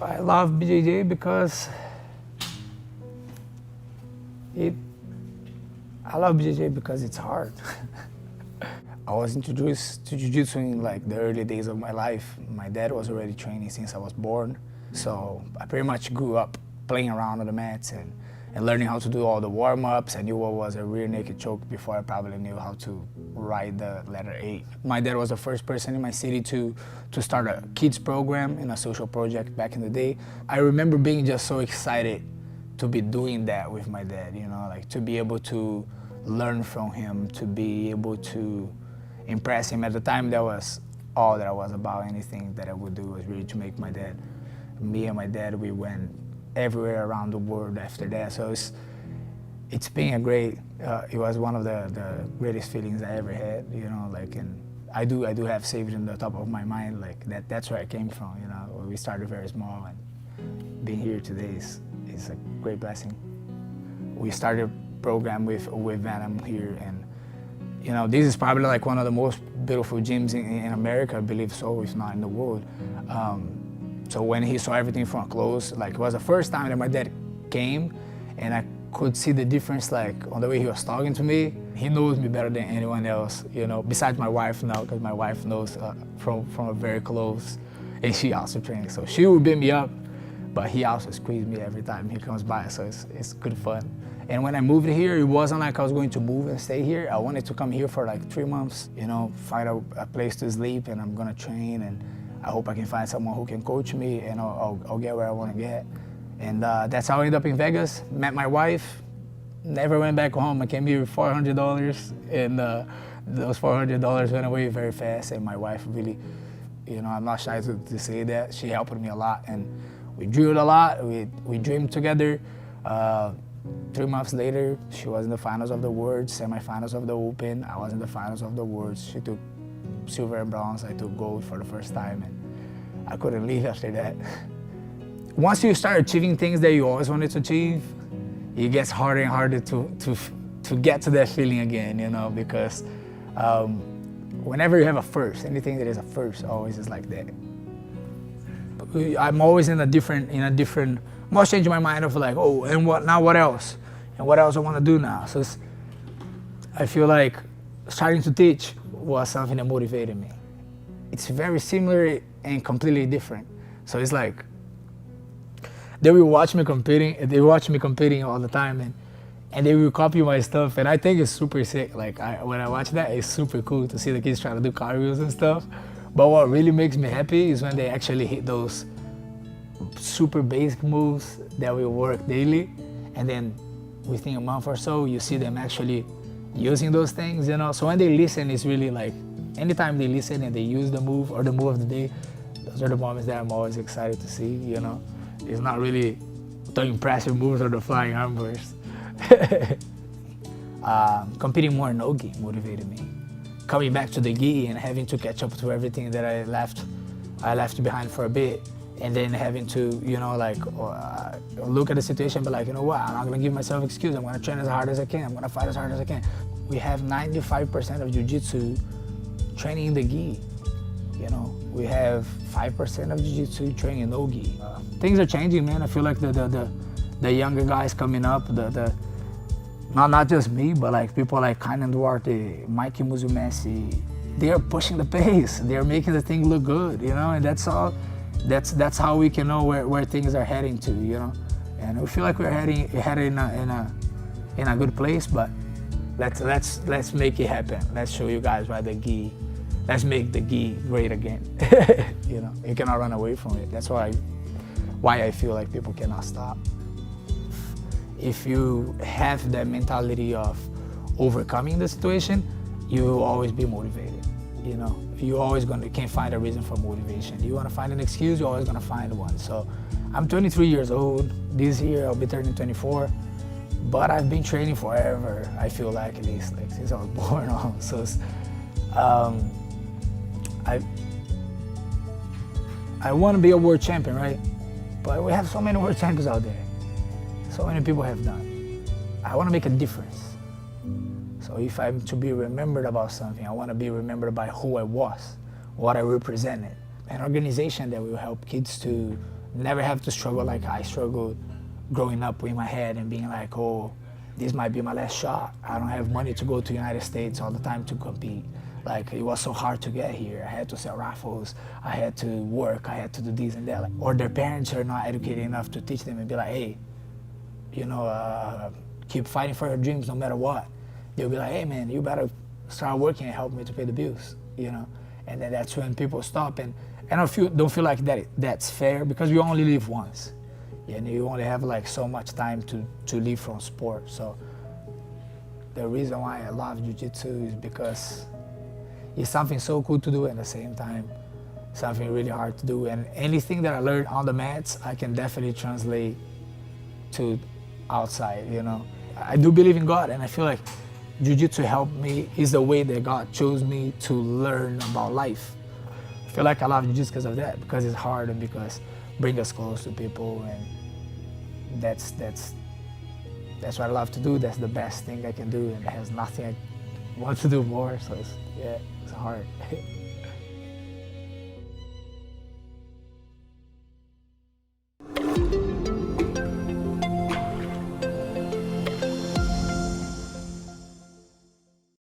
I love BJJ because I love BJJ because it's hard. I was introduced to Jiu-Jitsu in like the early days of my life. My dad was already training since I was born. So I pretty much grew up playing around on the mats and learning how to do all the warm-ups. I knew what was a rear naked choke before I probably knew how to ride the letter 8. My dad was the first person in my city to start a kids program in a social project back in the day. I remember being just so excited to be doing that with my dad, you know, like to be able to learn from him, to be able to impress him. At the time, that was all that I was about. Anything that I would do was really to make my dad. Me and my dad, we went everywhere around the world after that. So it's been a great, it was one of the greatest feelings I ever had, you know, like, and I do have saved in the top of my mind, like that's where I came from, you know. We started very small, and being here today is a great blessing. We started a program with Venom here, and you know, this is probably like one of the most beautiful gyms in America, I believe so, if not in the world. So when he saw everything from close, like it was the first time that my dad came, and I could see the difference, like on the way he was talking to me. He knows me better than anyone else, you know, besides my wife now, because my wife knows from a very close, and she also trains. So she would beat me up, but he also squeezed me every time he comes by, so it's good fun. And when I moved here, it wasn't like I was going to move and stay here. I wanted to come here for like 3 months, you know, find a place to sleep, and I'm gonna train, and I hope I can find someone who can coach me, and I'll get where I wanna get. And that's how I ended up in Vegas, met my wife, never went back home. I came here with $400, and those $400 went away very fast, and my wife really, you know, I'm not shy to say that, she helped me a lot, and we drilled a lot, we dreamed together. 3 months later, she was in the finals of the World, semifinals of the Open. I was in the finals of the World. She took silver and bronze. I took gold for the first time, and I couldn't leave after that. Once you start achieving things that you always wanted to achieve, it gets harder and harder to get to that feeling again, you know, because whenever you have a first, anything that is a first always is like that. I'm always in a different, I'm always changing my mind of like, oh, and what now? What else? And what else I want to do now? So I feel like starting to teach was something that motivated me. It's very similar and completely different. So it's like they will watch me competing. They watch me competing all the time, and they will copy my stuff. And I think it's super sick. Like when I watch that, it's super cool to see the kids trying to do cartwheels and stuff. But what really makes me happy is when they actually hit those super basic moves that we work daily, and then within a month or so, you see them actually using those things, you know. So when they listen, it's really like, anytime they listen and they use the move or the move of the day, those are the moments that I'm always excited to see, you know. It's not really the impressive moves or the flying armbursts. Competing more no-gi motivated me. Coming back to the gi and having to catch up to everything that I left behind for a bit, and then having to, you know, like look at the situation, but like, you know what, I'm not gonna give myself excuse. I'm gonna train as hard as I can. I'm gonna fight as hard as I can. We have 95% of jiu-jitsu training in the gi. You know, we have 5% of jiu-jitsu training in no gi. Things are changing, man. I feel like the younger guys coming up, not just me, but like people like Canuto Duarte, Mikey Musumeci, they are pushing the pace. They are making the thing look good, you know, and that's all. That's how we can know where things are heading to, you know. And we feel like we're heading in a good place, but let's make it happen. Let's show you guys why the gi. Let's make the gi great again. You know, you cannot run away from it. That's why I feel like people cannot stop. If you have that mentality of overcoming the situation, you will always be motivated, you know. You can't find a reason for motivation. You want to find an excuse, you're always going to find one. So I'm 23 years old. This year I'll be turning 24, but I've been training forever, I feel like, at least, like since I was born on. So I want to be a world champion, right? But we have so many world champions out there. So many people have done. I want to make a difference. So if I'm to be remembered about something, I want to be remembered by who I was, what I represented. An organization that will help kids to never have to struggle like I struggled growing up in my head and being like, oh, this might be my last shot. I don't have money to go to the United States all the time to compete. Like, it was so hard to get here. I had to sell raffles, I had to work, I had to do this and that. Like, or their parents are not educated enough to teach them and be like, hey, you know, keep fighting for your dreams no matter what. They'll be like, hey man, you better start working and help me to pay the bills, you know? And then that's when people stop, and I don't feel like that's fair, because we only live once. And you only have like so much time to live from sport. So the reason why I love Jiu-Jitsu is because it's something so cool to do, and at the same time, something really hard to do. And anything that I learned on the mats, I can definitely translate to outside, you know. I do believe in God, and I feel like Jiu-Jitsu helped me, is the way that God chose me to learn about life. I feel like I love Jiu-Jitsu because of that, because it's hard and because it brings us close to people, and that's what I love to do. That's the best thing I can do, and there's nothing I want to do more, so it's hard.